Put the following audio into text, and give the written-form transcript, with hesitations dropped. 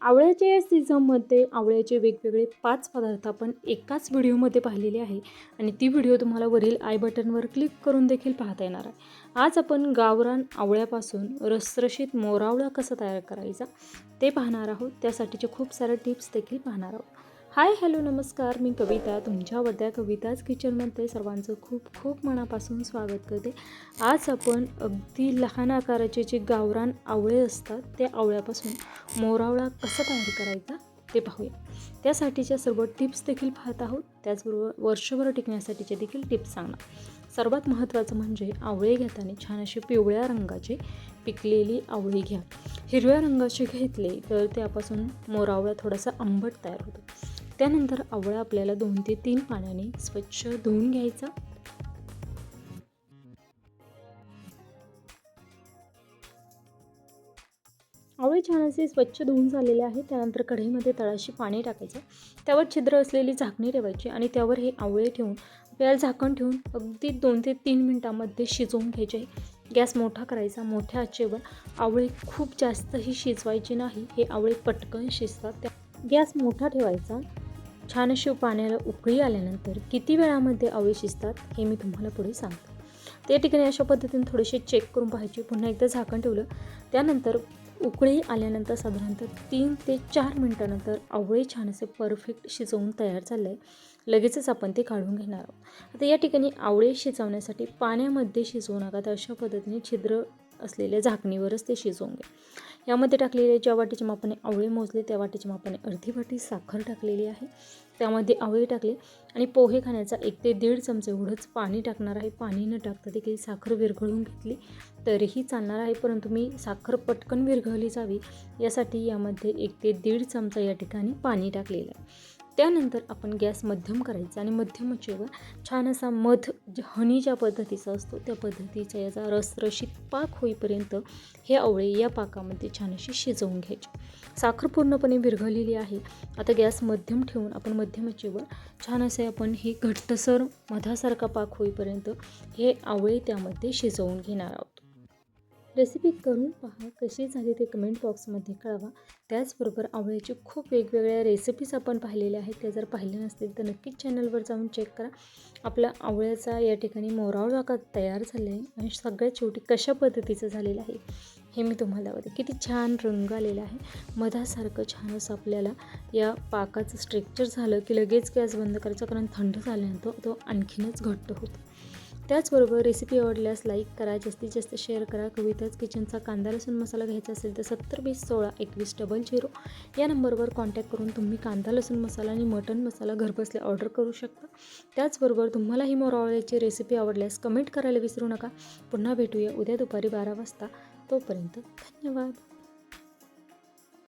आवळ्याच्या या सीझनमध्ये आवळ्याचे वेगवेगळे 5 पदार्थ आपण एकाच व्हिडिओमध्ये पाहिलेले आहे आणि ती व्हिडिओ तुम्हाला वरील आय बटनवर क्लिक करून देखील पाहता येणार आहे. आज आपण गावरान आवळ्यापासून रसरशीत मोरावळा कसा तयार करायचा ते पाहणार आहोत. त्यासाठीचे खूप सारे टिप्स देखील पाहणार आहोत. हाय हॅलो नमस्कार, मी कविता तुमच्या वद्या कविताज किचनमध्ये सर्वांचं खूप खूप मनापासून स्वागत करते. आज आपण अगदी लहान आकाराचे जे गावरान आवळे असतात त्या आवळ्यापासून मोरावळा कसा तयार करायचा ते पाहूया. त्यासाठीच्या सर्व टिप्स देखील पाहत आहोत. त्याचबरोबर वर्षभर टिकण्यासाठीचे देखील टिप्स सांगणार. सर्वात महत्त्वाचं म्हणजे आवळे घेताना छान असे पिवळ्या रंगाचे पिकलेली आवळी घ्या. हिरव्या रंगाचे घेतले तर त्यापासून मोरावळा थोडासा आंबट तयार होतो. त्यानंतर आवळा आपल्याला 2 ते 3 पाण्याने स्वच्छ धुवून घ्यायचा. आवळे छान असे स्वच्छ धुवून झालेले आहे. त्यानंतर कढईमध्ये तळाशी पाणी टाकायचं. त्यावर छिद्र असलेली झाकणी ठेवायची आणि त्यावर हे आवळे ठेवून आपल्याला झाकण ठेवून अगदी 2 ते 3 मिनिटांमध्ये शिजवून घ्यायचे. गॅस मोठा करायचा. मोठ्या आचेवर आवळे खूप जास्तही शिजवायचे नाही. हे आवळे पटकन शिजतात. त्या गॅस मोठा ठेवायचा. छान अशी पाण्याला उकळी आल्यानंतर किती वेळामध्ये आवळे शिजतात हे मी तुम्हाला पुढे सांगते. त्या ठिकाणी अशा पद्धतीने थोडेसे चेक करून पाहायचे. पुन्हा एकदा झाकण ठेवलं. त्यानंतर उकळी आल्यानंतर साधारणतः 3 ते 4 मिनिटानंतर आवळे छान असे परफेक्ट शिजवून तयार झाले आहे. लगेचच आपण ते काढून घेणार आहोत. आता या ठिकाणी आवळे शिजवण्यासाठी पाण्यामध्ये शिजवू नका, तर अशा पद्धतीने छिद्र असलेल्या झाकणीवरच ते शिजवून घ्या. यामध्ये टाकलेले ज्या वाटीच्या मापाने आवळे मोजले त्या वाटीच्या मापाने अर्धी वाटी साखर टाकलेली आहे. त्यामध्ये आवळे टाकले आणि पोहे खाण्याचा 1 ते 1.5 चमचे एवढंच पाणी टाकणार आहे. पाणी न टाकता देखील साखर विरघळून घेतली तरीही चालणार आहे, परंतु मी साखर पटकन विरघळली जावी यासाठी यामध्ये 1 ते 1.5 चमचा या ठिकाणी पाणी टाकलेलं आहे. त्यानंतर आपण गॅस मध्यम करायचा आणि मध्यम आचेवर छान असा हनी ज्या पद्धतीचा असतो त्या पद्धतीचा याचा रसरशीत पाक होईपर्यंत हे आवळे या पाकामध्ये छान अशी शिजवून घ्यायची. साखर पूर्णपणे विरघळलेली आहे. आता गॅस मध्यम ठेवून आपण मध्यम आचेवर छान असे आपण हे घट्टसर मधासारखा पाक होईपर्यंत हे आवळे त्यामध्ये शिजवून घेणार आहोत. रेसिपी करून पहा, कशी झाली ते कमेंट बॉक्समध्ये कळवा. त्याचबरोबर आवळ्याची खूप वेगवेगळ्या रेसिपीज आपण पाहिलेल्या आहेत. त्या जर पाहिल्या नसतील तर नक्कीच चॅनलवर जाऊन चेक करा. आपला आवळ्याचा या ठिकाणी मोरावळा का तयार झाला आहे आणि सगळ्यात शेवटी कशा पद्धतीचं झालेलं आहे हे मी तुम्हाला दाखवते. किती छान रंग आलेला आहे. मधासारखं छान असं आपल्याला या पाकाचं स्ट्रक्चर झालं की लगेच गॅस बंद करायचा, कारण थंड झाल्यानंतर तो आणखीनच घट्ट होतो. त्याचबरोबर रेसिपी आवडल्यास लाईक करा, जास्तीत जास्त शेअर करा. कविताज किचनचा कांदा लसूण मसाला घ्यायचा असेल तर 70 20 16 21 00 या नंबरवर कॉन्टॅक्ट करून तुम्ही कांदा लसूण मसाला आणि मटण मसाला घरबसल्या ऑर्डर करू शकता. त्याचबरोबर तुम्हाला ही मोरावळ्याची रेसिपी आवडल्यास कमेंट करायला विसरू नका. पुन्हा भेटूया उद्या दुपारी 12 वाजता. तोपर्यंत धन्यवाद.